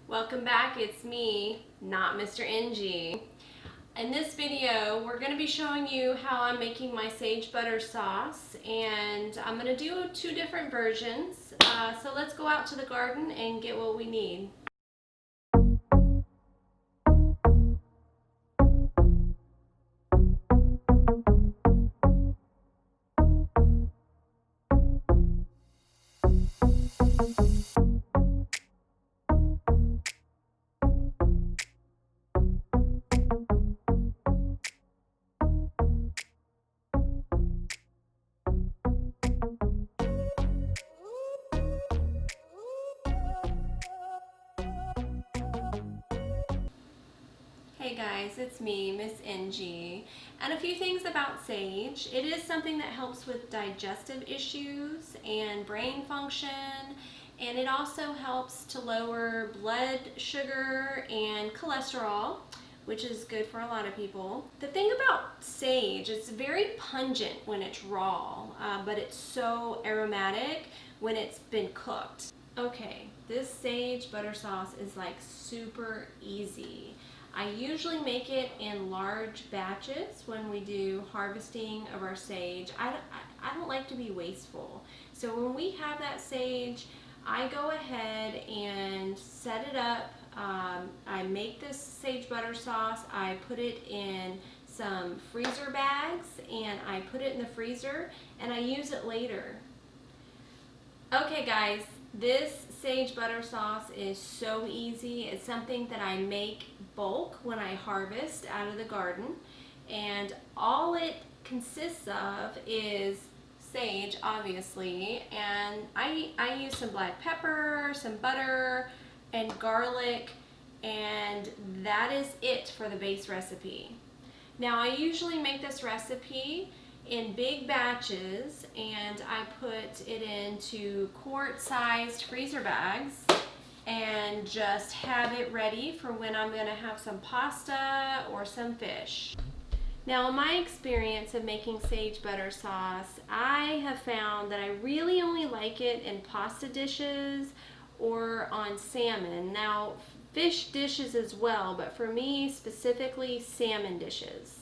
Welcome back, it's me, not Mr. NG. In this video, we're going to be showing you how I'm making my sage butter sauce, and I'm going to do two different versions. So let's go out to the garden and get what we need. Hey guys, it's me, Miss NG, and a few things about sage. It is something that helps with digestive issues and brain function, and it also helps to lower blood sugar and cholesterol, which is good for a lot of people. The thing about sage, it's very pungent when it's raw, but it's so aromatic when it's been cooked. Okay, this sage butter sauce is like super easy. I usually make it in large batches when we do harvesting of our sage. I don't like to be wasteful. So when we have that sage, I go ahead and set it up. I make this sage butter sauce. I put it in some freezer bags and I put it in the freezer and I use it later. Okay guys, this sage butter sauce is so easy. It's something that I make bulk when I harvest out of the garden, and all it consists of is sage, obviously, and I use some black pepper, some butter, and garlic, and that is it for the base recipe. Now I usually make this recipe in big batches, and I put it into quart-sized freezer bags and just have it ready for when I'm going to have some pasta or some fish. Now in my experience of making sage butter sauce, I have found that I really only like it in pasta dishes or on salmon. Now fish dishes as well, but for me specifically salmon dishes.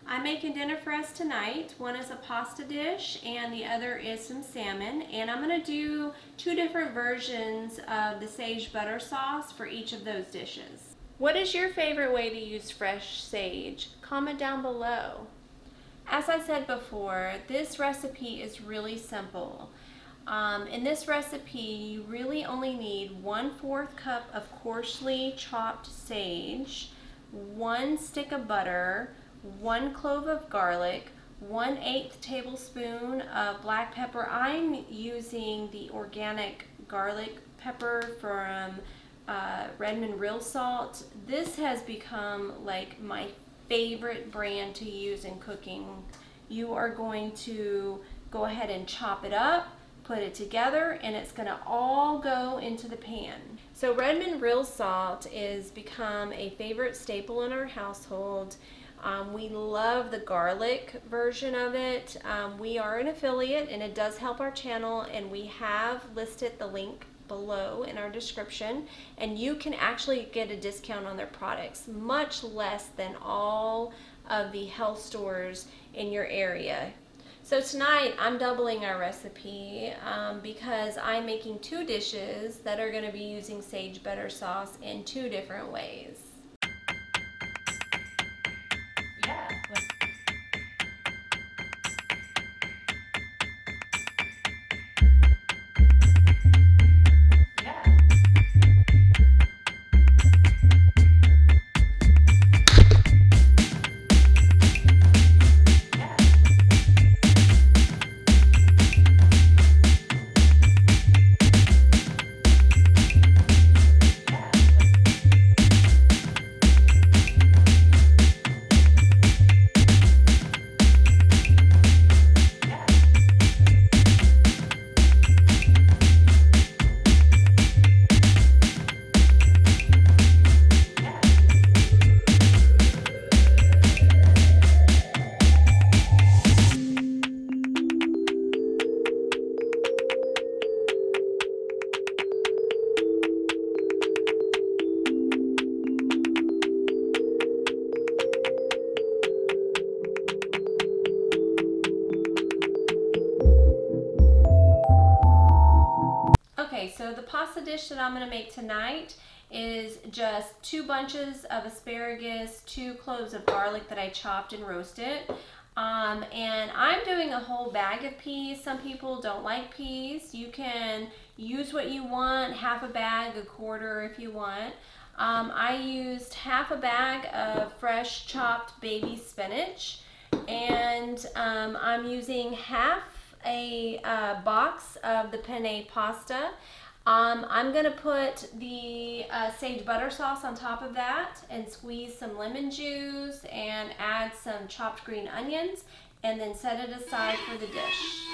I'm making dinner for us tonight. One is a pasta dish and the other is some salmon, and I'm going to do two different versions of the sage butter sauce for each of those dishes. What is your favorite way to use fresh sage? Comment down below. As I said before, this recipe is really simple. In this recipe, you really only need 1/4 cup of coarsely chopped sage, 1 stick of butter, 1 clove of garlic, 1/8 tablespoon of black pepper. I'm using the organic garlic pepper from Redmond Real Salt. This has become like my favorite brand to use in cooking. You are going to go ahead and chop it up, put it together, and it's going to all go into the pan. So Redmond Real Salt is become a favorite staple in our household. We love the garlic version of it. We are an affiliate and it does help our channel, and we have listed the link below in our description, and you can actually get a discount on their products, much less than all of the health stores in your area. So tonight I'm doubling our recipe because I'm making two dishes that are going to be using sage butter sauce in two different ways. pasta dish that I'm going to make tonight is just 2 bunches of asparagus, 2 cloves of garlic that I chopped and roasted. And I'm doing a whole bag of peas. Some people don't like peas. You can use what you want, half a bag, a quarter if you want. I used half a bag of fresh chopped baby spinach, and I'm using half a box of the penne pasta. I'm gonna put the sage butter sauce on top of that and squeeze some lemon juice and add some chopped green onions and then set it aside for the dish.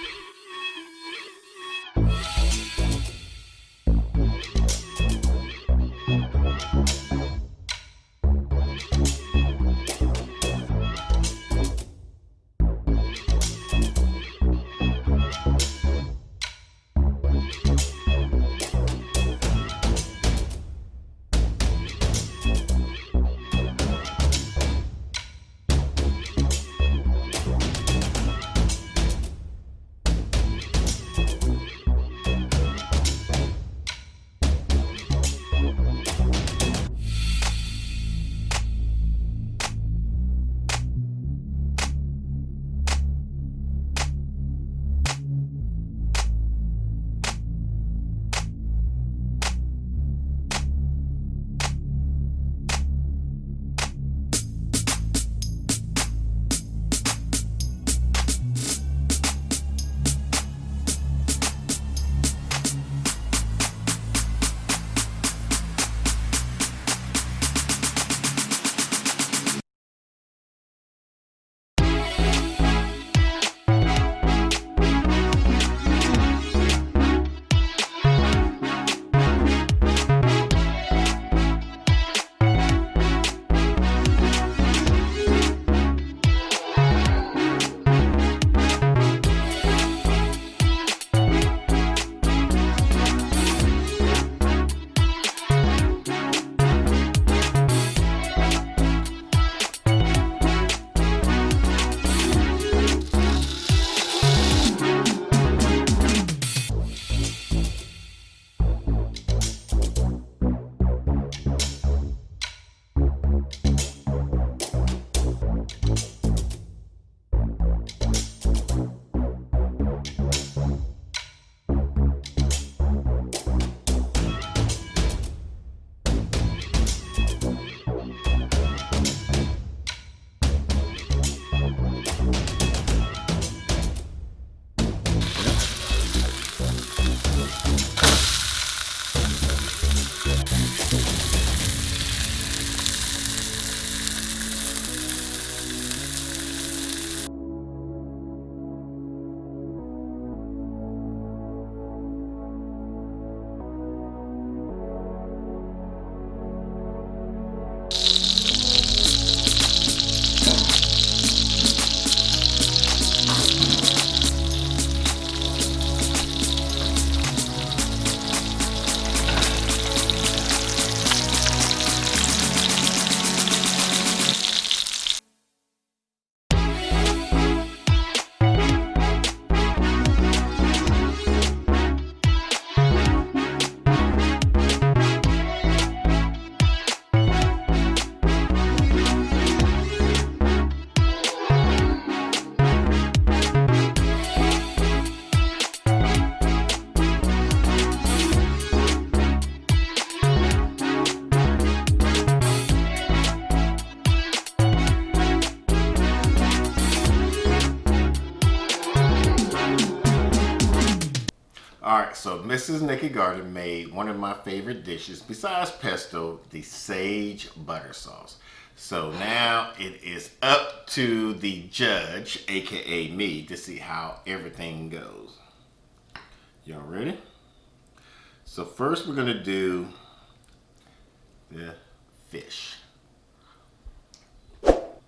Alright, so Mrs. Nikki Garden made one of my favorite dishes besides pesto, the sage butter sauce. So now it is up to the judge, aka me, to see how everything goes. Y'all ready? So first we're going to do the fish. Cooked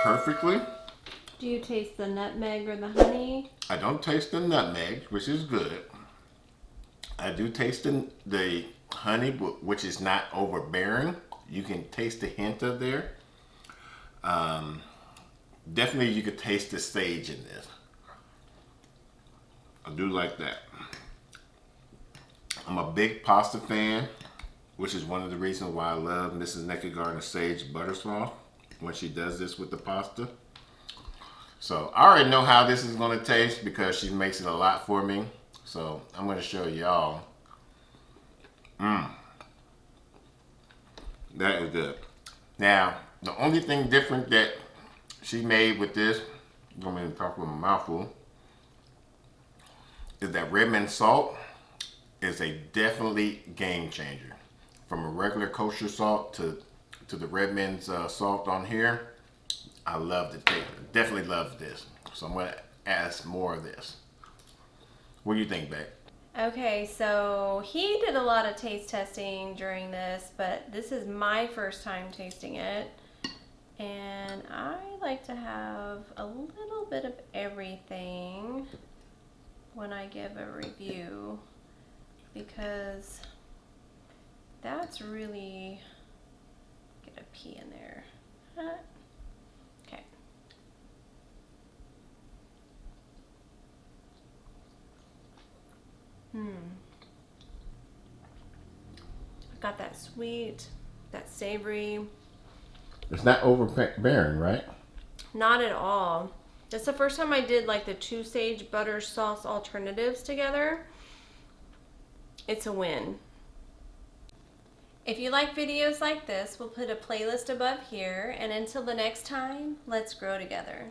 perfectly. Do you taste the nutmeg or the honey? I don't taste the nutmeg, which is good. I do taste the honey, which is not overbearing. You can taste a hint of there. Definitely you could taste the sage in this. I do like that. I'm a big pasta fan, which is one of the reasons why I love Mrs. Naked Garden Sage butter sauce when she does this with the pasta. So I already know how this is going to taste because she makes it a lot for me. So I'm going to show y'all. That is good. Now, the only thing different that she made with this, I'm going to talk with my mouth full, is that red mint salt is a definitely game changer. From a regular kosher salt to the red mint salt on here, I love the taste. Definitely love this. So I'm going to ask more of this. What do you think, babe? Okay, so he did a lot of taste testing during this, but this is my first time tasting it. And I like to have a little bit of everything when I give a review, because that's really, get a P in there. Okay. I've got that sweet, that savory. It's not overbearing, right? Not at all. It's the first time I did like the two sage butter sauce alternatives together. It's a win. If you like videos like this, we'll put a playlist above here. And until the next time, let's grow together.